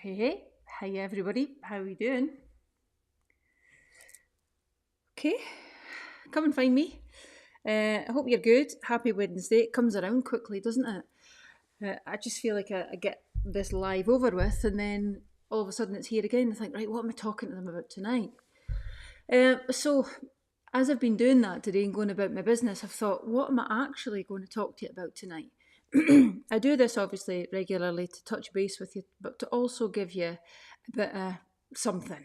Hey, hi everybody. How are we doing? Okay, come and find me. I hope you're good. Happy Wednesday. It comes around quickly, doesn't it? I just feel like I get this live over with, and then all of a sudden it's here again. I think, right, what am I talking to them about tonight? So, as I've been doing that today and going about my business, I've thought, what am I actually going to talk to you about tonight? I do this obviously regularly to touch base with you, but to also give you a bit of something,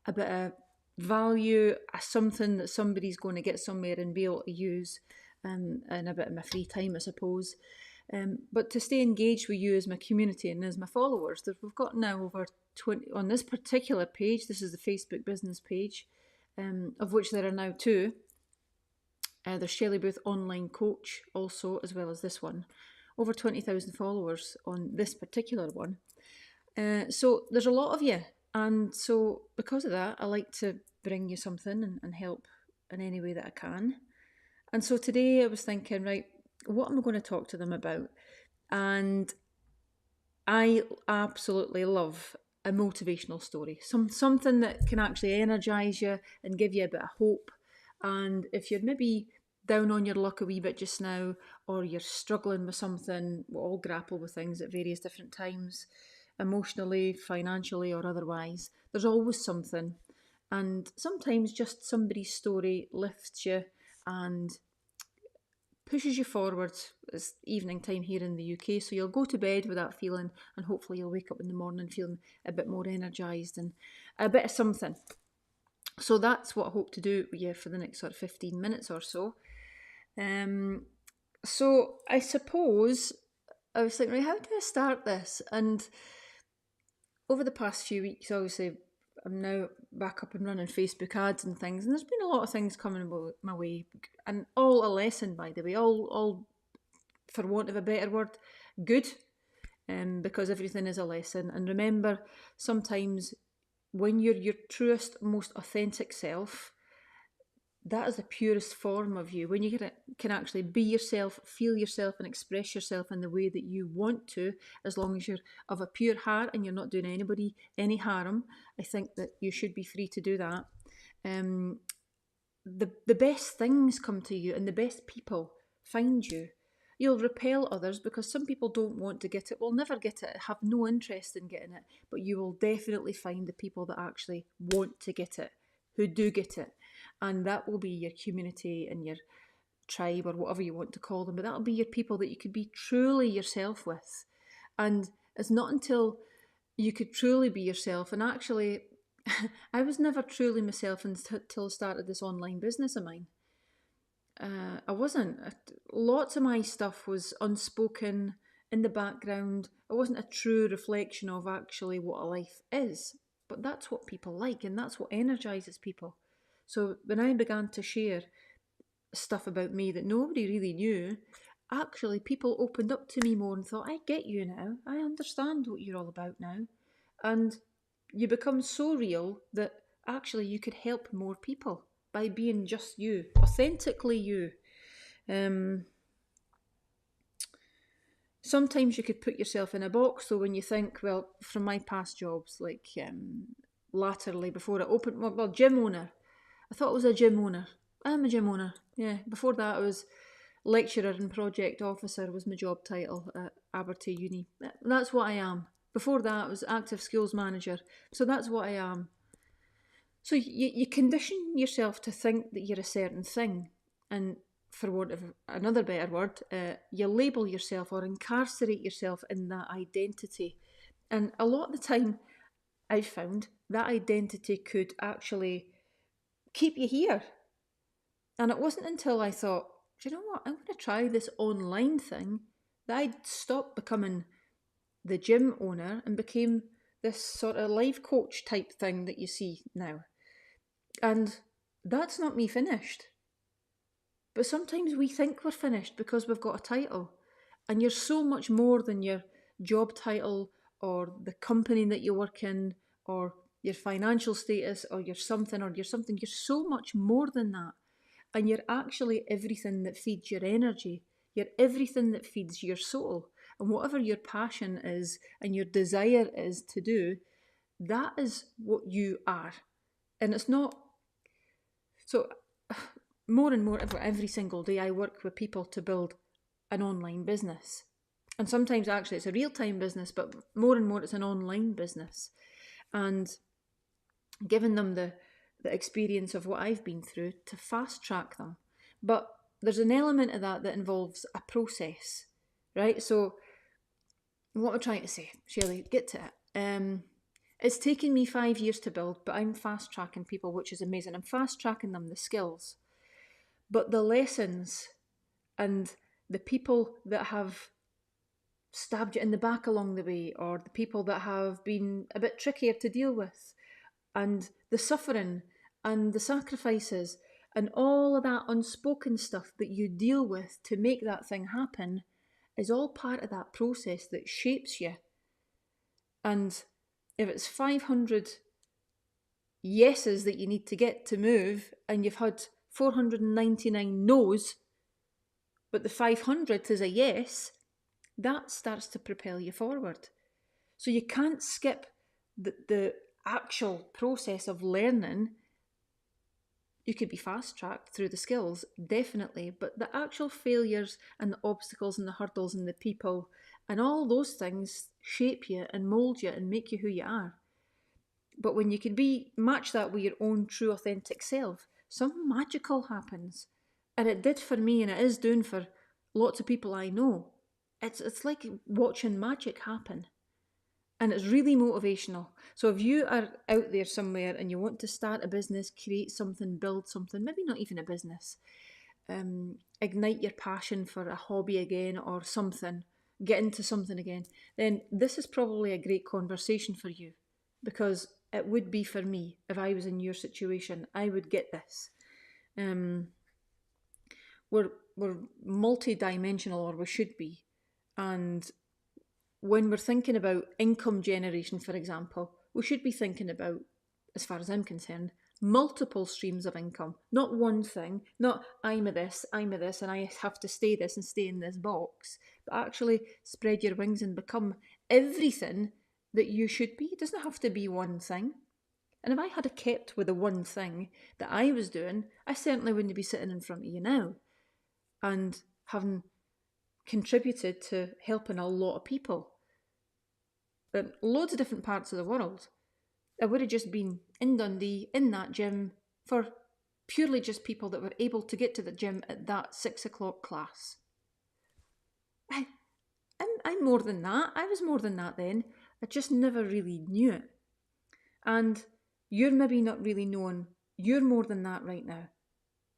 a bit of value, something that somebody's going to get somewhere and be able to use in a bit of my free time, I suppose. But to stay engaged with you as my community and as my followers, we've got now over 20 on this particular page. This is the Facebook business page, of which there are now two. There's Shelley Booth Online Coach also, as well as this one. Over 20,000 followers on this particular one. So there's a lot of you. And so because of that, I like to bring you something and help in any way that I can. And so today I was thinking, right, what am I going to talk to them about? And I absolutely love a motivational story, something that can actually energize you and give you a bit of hope. And if you're maybe down on your luck a wee bit just now, or you're struggling with something, we all grapple with things at various different times, emotionally, financially, or otherwise. There's always something. And sometimes just somebody's story lifts you and pushes you forward. It's evening time here in the UK, so you'll go to bed with that feeling, and hopefully you'll wake up in the morning feeling a bit more energised and a bit of something. So that's what I hope to do with you for the next sort of 15 minutes or so. So I suppose I was thinking, right, how do I start this? And over the past few weeks, obviously, I'm now back up and running Facebook ads and things, and there's been a lot of things coming my way, and all a lesson, by the way, all for want of a better word, good, because everything is a lesson. And remember, sometimes when you're your truest, most authentic self, that is the purest form of you. When you can actually be yourself, feel yourself, and express yourself in the way that you want to, as long as you're of a pure heart and you're not doing anybody any harm, I think that you should be free to do that. The best things come to you, and the best people find you. You'll repel others because some people don't want to get it, will never get it, have no interest in getting it, but you will definitely find the people that actually want to get it, who do get it. And that will be your community and your tribe, or whatever you want to call them, but that'll be your people that you could be truly yourself with. And it's not until you could truly be yourself, and actually, I was never truly myself until I started this online business of mine. I wasn't. Lots of my stuff was unspoken in the background. It wasn't a true reflection of actually what a life is. But that's what people like, and that's what energizes people. So when I began to share stuff about me that nobody really knew, actually people opened up to me more and thought, I get you now. I understand what you're all about now. And you become so real that actually you could help more people by being just you, authentically you. Um, Sometimes you could put yourself in a box. So when you think, well, from my past jobs, like latterly before I opened, well, gym owner. I thought I was a gym owner. I'm a gym owner. Yeah. Before that, I was lecturer and project officer was my job title at Abertay Uni. That's what I am. Before that, I was active skills manager. So that's what I am. So you condition yourself to think that you're a certain thing, and for want of another better word, you label yourself or incarcerate yourself in that identity. And a lot of the time, I've found that identity could actually keep you here. And it wasn't until I thought, do you know what, I'm going to try this online thing, that I stopped becoming the gym owner and became this sort of life coach type thing that you see now. And that's not me finished. But sometimes we think we're finished because we've got a title. And you're so much more than your job title or the company that you work in or your financial status or you're something or you're something. You're so much more than that. And you're actually everything that feeds your energy. You're everything that feeds your soul. and whatever your passion is and your desire is to do, that is what you are. And it's not, so more and more every single day I work with people to build an online business. And sometimes actually it's a real-time business, but more and more it's an online business. And giving them the experience of what I've been through to fast track them. But there's an element of that involves a process, right? So what I'm trying to say, Shelley, get to it. It's taken me 5 years to build, but I'm fast tracking people, which is amazing. I'm fast tracking them the skills, but the lessons and the people that have stabbed you in the back along the way, or the people that have been a bit trickier to deal with, and the suffering and the sacrifices and all of that unspoken stuff that you deal with to make that thing happen is all part of that process that shapes you. And if it's 500 yeses that you need to get to move, and you've had 499 no's, but the 500th is a yes, that starts to propel you forward. So you can't skip the actual process of learning. You could be fast-tracked through the skills, definitely, but the actual failures and the obstacles and the hurdles and the people and all those things shape you and mould you and make you who you are. But when you can match that with your own true authentic self, something magical happens. And it did for me, and it is doing for lots of people I know. It's like watching magic happen. And it's really motivational. So if you are out there somewhere and you want to start a business, create something, build something, maybe not even a business, ignite your passion for a hobby again or something, get into something again, then this is probably a great conversation for you, because it would be for me. If I was in your situation, I would get this. We're multi-dimensional, or we should be. And when we're thinking about income generation, for example, we should be thinking about, as far as I'm concerned, multiple streams of income. Not one thing, not I'm a this, and I have to stay this and stay in this box, but actually spread your wings and become everything that you should be. It doesn't have to be one thing. And if I had kept with the one thing that I was doing, I certainly wouldn't be sitting in front of you now and having contributed to helping a lot of people in loads of different parts of the world. I would have just been in Dundee, in that gym, for purely just people that were able to get to the gym at that 6 o'clock class. I'm more than that. I was more than that then. I just never really knew it. And you're maybe not really knowing you're more than that right now.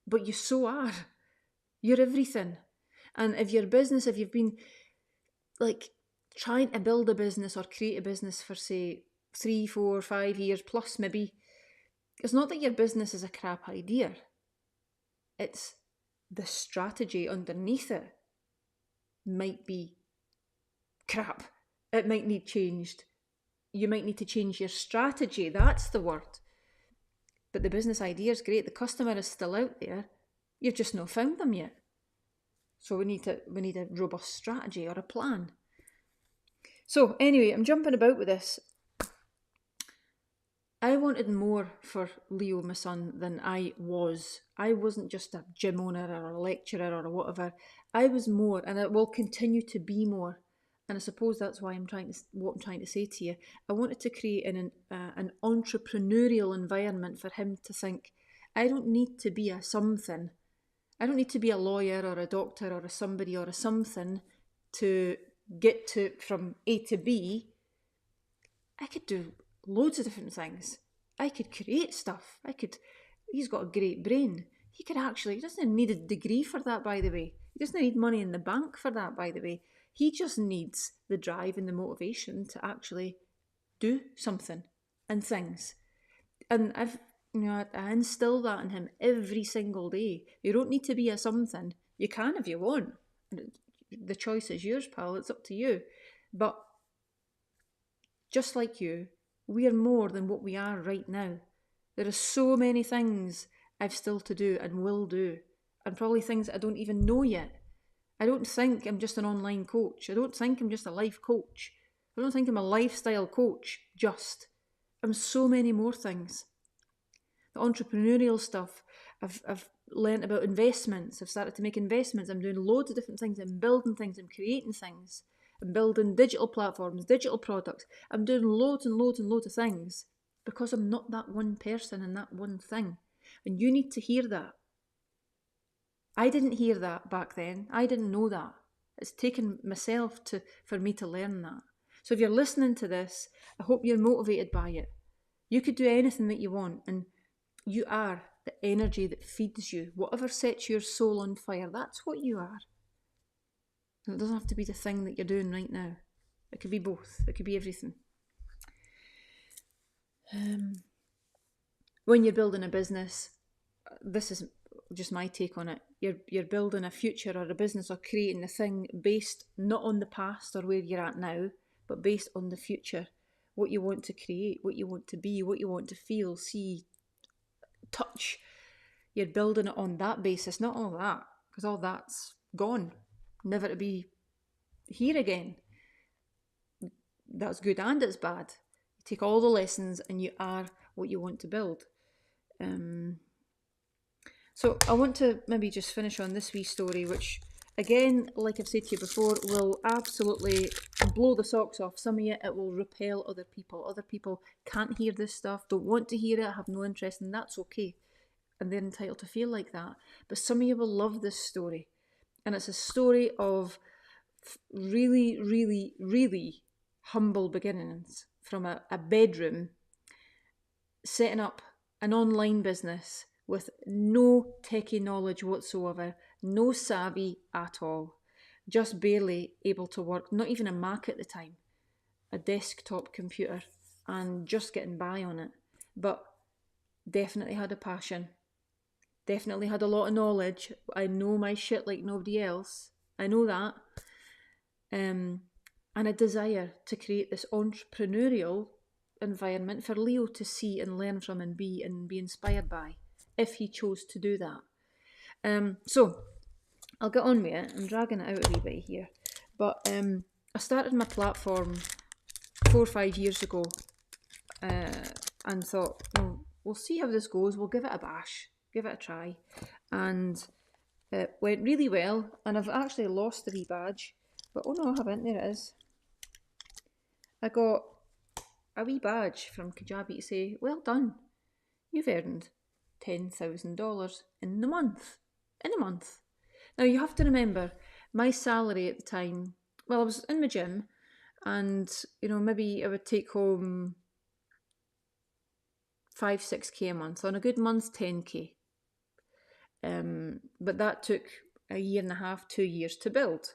But you so are. You're everything. And if your business, if you've been like trying to build a business or create a business for, say, 3, 4, 5 years plus maybe, it's not that your business is a crap idea. It's the strategy underneath it might be crap. It might need changed. You might need to change your strategy. That's the word. But the business idea is great. The customer is still out there. You've just not found them yet. So we need a robust strategy or a plan. So anyway, I'm jumping about with this. I wanted more for Leo, my son, than I was. I wasn't just a gym owner or a lecturer or whatever. I was more, and I will continue to be more. And I suppose that's why what I'm trying to say to you. I wanted to create an entrepreneurial environment for him to think, I don't need to be a something. I don't need to be a lawyer or a doctor or a somebody or a something to get to from A to B. I could do loads of different things. I could create stuff. He's got a great brain. He doesn't need a degree for that, by the way. He doesn't need money in the bank for that, by the way. He just needs the drive and the motivation to actually do something and things. And I instill that in him every single day. You don't need to be a something. You can if you want. The choice is yours, pal. It's up to you. But just like you, we are more than what we are right now. There are so many things I've still to do and will do, and probably things I don't even know yet. I don't think I'm just an online coach. I don't think I'm just a life coach. I don't think I'm a lifestyle coach, just. I'm so many more things. The entrepreneurial stuff, I've learnt about investments. I've started to make investments. I'm doing loads of different things. I'm building things. I'm creating things. I'm building digital platforms, digital products. I'm doing loads and loads and loads of things because I'm not that one person and that one thing. And you need to hear that. I didn't hear that back then. I didn't know that. It's taken myself for me to learn that. So if you're listening to this, I hope you're motivated by it. You could do anything that you want, and you are the energy that feeds you. Whatever sets your soul on fire, that's what you are. And it doesn't have to be the thing that you're doing right now. It could be both. It could be everything. When you're building a business, this is just my take on it. You're building a future or a business or creating a thing based not on the past or where you're at now, but based on the future. What you want to create, what you want to be, what you want to feel, see, touch. You're building it on that basis, not all that, because all that's gone, never to be here again. That's good and it's bad. You take all the lessons and you are what you want to build. So I want to maybe just finish on this wee story, which again, like I've said to you before, will absolutely blow the socks off some of you. It will repel other people. Other people can't hear this stuff, don't want to hear it, have no interest, and that's okay. And they're entitled to feel like that. But some of you will love this story. And it's a story of really, really, really humble beginnings from a bedroom, setting up an online business with no techie knowledge whatsoever, no savvy at all, just barely able to work, not even a Mac at the time, a desktop computer, and just getting by on it. But definitely had a passion, definitely had a lot of knowledge. I know my shit like nobody else. I know that. And a desire to create this entrepreneurial environment for Leo to see and learn from and be inspired by, if he chose to do that. So I'll get on with it. I'm dragging it out a wee bit here. But I started my platform 4 or 5 years ago and thought, well, we'll see how this goes. We'll give it a bash, give it a try. And it went really well. And I've actually lost the wee badge. But oh no, I haven't. There it is. I got a wee badge from Kajabi to say, well done. You've earned $10,000 in the month. In a month. Now you have to remember, my salary at the time, well, I was in my gym and, maybe I would take home 5-6k a month. On a good month, 10k. But that took a year and a half, 2 years to build.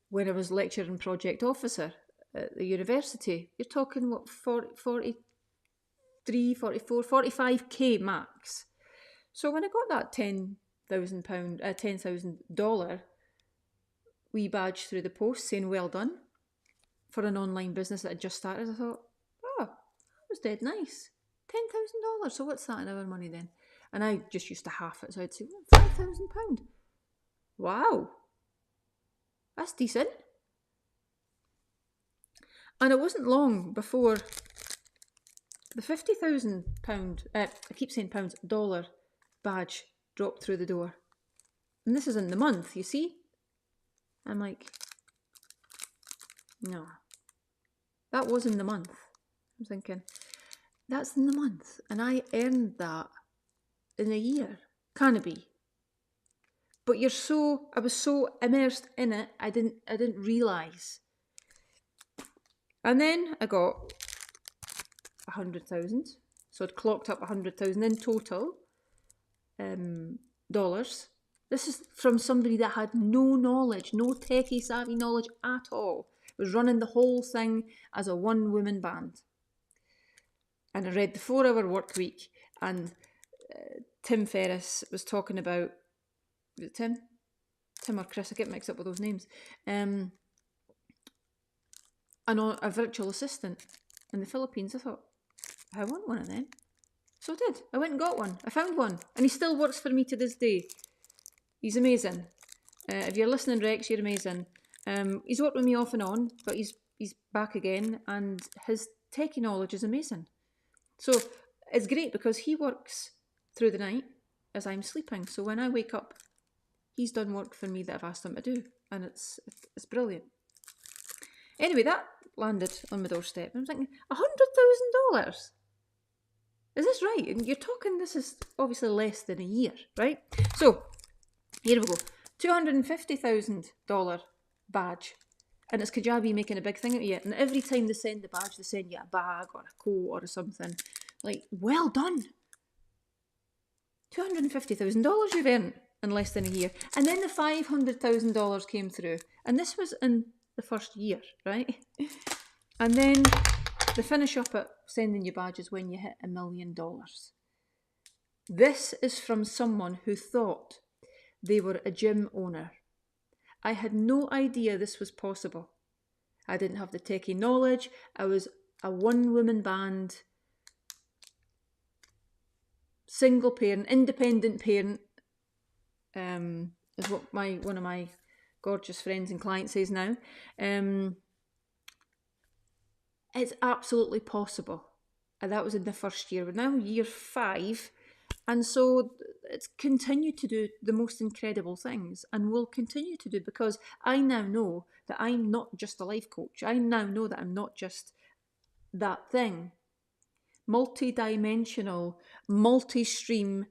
When I was lecturer and project officer at the university, you're talking, what, 43, 44, 45k max. So when I got that $10,000 wee badge through the post saying well done for an online business that I just started, I thought, oh, that was dead nice. $10,000. So what's that in our money then? And I just used to half it, so I'd say, £5,000. Wow. That's decent. And it wasn't long before the £50,000, I keep saying pounds, dollar badge dropped through the door. And this is in the month, you see? I'm like, no. That was in the month. I'm thinking, that's in the month. And I earned that in a year. Can it be? But I was so immersed in it, I didn't realise. And then I got 100,000. So I'd clocked up 100,000 in total dollars. This is from somebody that had no knowledge, no techie savvy knowledge at all. Was running the whole thing as a one-woman band. And I read the 4-hour work week, and Tim Ferriss was talking about, was it Tim? Tim or Chris, I get mixed up with those names. A virtual assistant in the Philippines. I thought, I want one of them. So I did. I went and got one. I found one. And he still works for me to this day. He's amazing. If you're listening, Rex, you're amazing. He's worked with me off and on, but he's back again, and his techie knowledge is amazing. So it's great because he works through the night as I'm sleeping. So when I wake up, he's done work for me that I've asked him to do, and it's brilliant. Anyway, that landed on my doorstep. I'm thinking, $100,000? Is this right? And you're talking, this is obviously less than a year, right? So here we go. $250,000 badge. And it's Kajabi making a big thing out of it. And every time they send the badge, they send you a bag or a coat or something. Like, well done. $250,000 you've earned in less than a year. And then the $500,000 came through. And this was in the first year, right? And then the finish up at sending you badges when you hit $1 million. This is from someone who thought they were a gym owner. I had no idea this was possible. I didn't have the techie knowledge. I was a one-woman band, single parent, independent parent, is what one of my gorgeous friends and clients says now. It's absolutely possible. And that was in the first year. We're now year 5. And so it's continued to do the most incredible things and will continue to do, because I now know that I'm not just a life coach. I now know that I'm not just that thing. Multi-dimensional, multi-stream,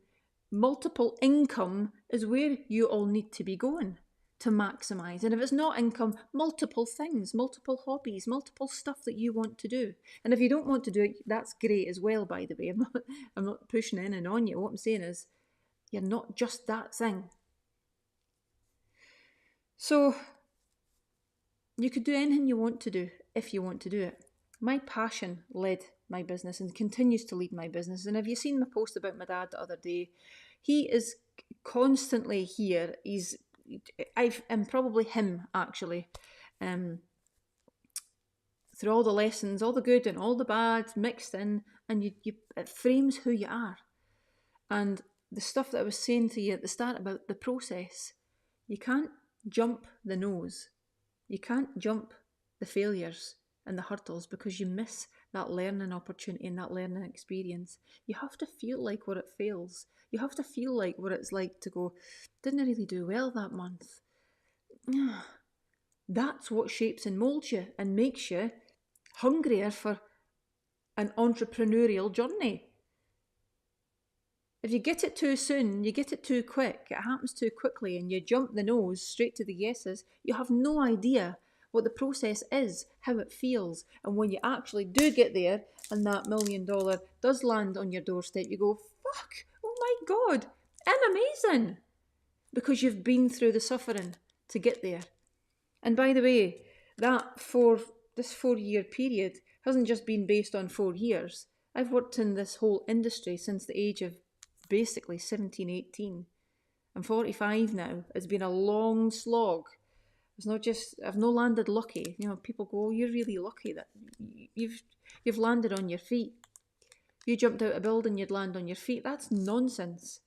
multiple income is where you all need to be going to maximise. And if it's not income, multiple things, multiple hobbies, multiple stuff that you want to do. And if you don't want to do it, that's great as well, by the way. I'm not pushing in and on you. What I'm saying is, you're not just that thing. So you could do anything you want to do if you want to do it. My passion led my business and continues to lead my business. And have you seen my post about my dad the other day? He is constantly here. I'm probably him, actually. Through all the lessons, all the good and all the bad mixed in, and it frames who you are. And the stuff that I was saying to you at the start about the process, you can't jump the nose. You can't jump the failures and the hurdles because you miss that learning opportunity and that learning experience. You have to feel like what it fails. You have to feel like what it's like to go, didn't really do well that month. That's what shapes and molds you and makes you hungrier for an entrepreneurial journey. If you get it too soon, you get it too quick, it happens too quickly, and you jump the nose straight to the yeses, you have no idea what the process is, how it feels. And when you actually do get there and that $1 million does land on your doorstep, you go, fuck, oh my God, I'm amazing. Because you've been through the suffering to get there. And by the way, this 4-year period hasn't just been based on 4 years. I've worked in this whole industry since the age of basically 17, 18. I'm 45 now. It's been a long slog. It's not just, I've no landed lucky. You know, people go, oh, you're really lucky that you've landed on your feet. If you jumped out a building, you'd land on your feet. That's nonsense.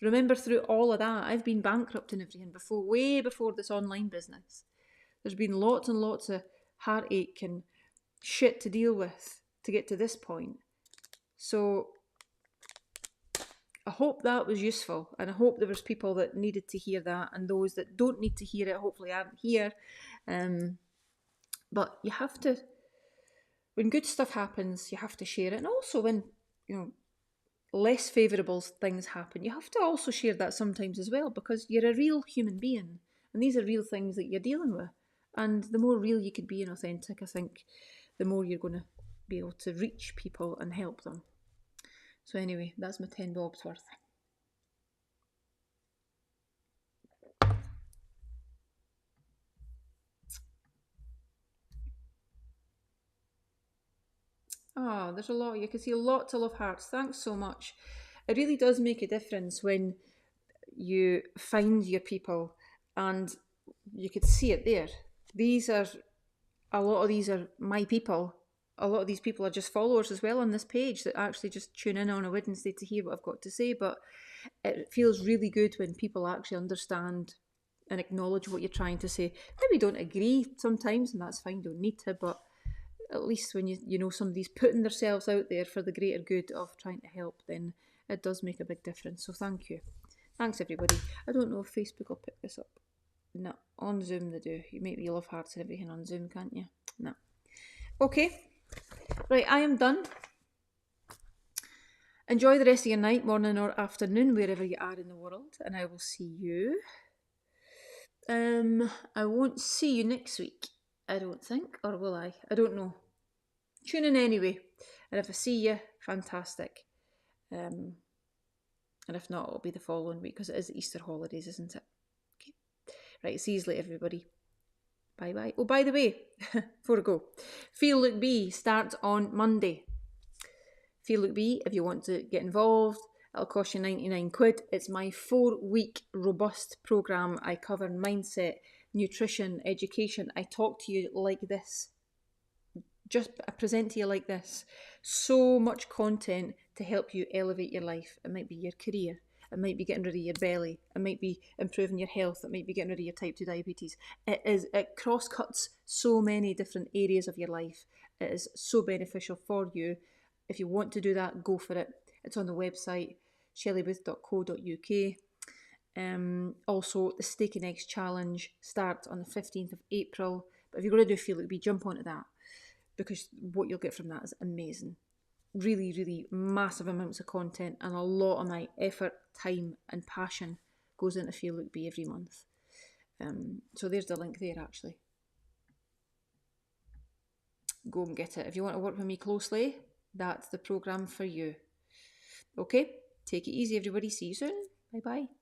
Remember, through all of that, I've been bankrupt and everything before, way before this online business. There's been lots and lots of heartache and shit to deal with to get to this point. So I hope that was useful, and I hope there was people that needed to hear that, and those that don't need to hear it hopefully aren't here. But you have to, when good stuff happens, you have to share it. And also when, less favourable things happen, you have to also share that sometimes as well, because you're a real human being, and these are real things that you're dealing with. And the more real you could be and authentic, I think, the more you're going to be able to reach people and help them. So anyway, that's my 10 bobs worth. Oh, there's a lot. You can see lots of love hearts. Thanks so much. It really does make a difference when you find your people, and you could see it there. A lot of these are my people. A lot of these people are just followers as well on this page that actually just tune in on a Wednesday to hear what I've got to say. But it feels really good when people actually understand and acknowledge what you're trying to say. Maybe don't agree sometimes, and that's fine, don't need to, but at least when you know somebody's putting themselves out there for the greater good of trying to help, then it does make a big difference. So thank you. Thanks everybody. I don't know if Facebook will pick this up. No, on Zoom they do. You make me love hearts and everything on Zoom, can't you? No. Okay. Right, I am done. Enjoy the rest of your night, morning or afternoon, wherever you are in the world, and I will see you. I won't see you next week, I don't think, or will I? I don't know. Tune in anyway, and if I see you, fantastic. And if not, it'll be the following week because it is the Easter holidays, isn't it? Okay. Right, see you later, everybody. Bye bye. Oh, by the way, before I go, Feel Look Be starts on Monday. Feel Look Be, if you want to get involved, it'll cost you 99 quid. It's my 4-week robust programme. I cover mindset, nutrition, education. I talk to you like this. I present to you like this. So much content to help you elevate your life. It might be your career. It might be getting rid of your belly. It might be improving your health. It might be getting rid of your type 2 diabetes. It cross-cuts so many different areas of your life. It is so beneficial for you. If you want to do that, go for it. It's on the website, shellybooth.co.uk. Also, the Steak and Eggs Challenge starts on the 15th of April. But if you're going to do Feel Like Me, jump onto that, because what you'll get from that is amazing. Really, really massive amounts of content, and a lot of my effort, time and passion goes into Feel Like Me every month. So there's the link there, actually. Go and get it. If you want to work with me closely, that's the programme for you. Okay, take it easy everybody. See you soon. Bye bye.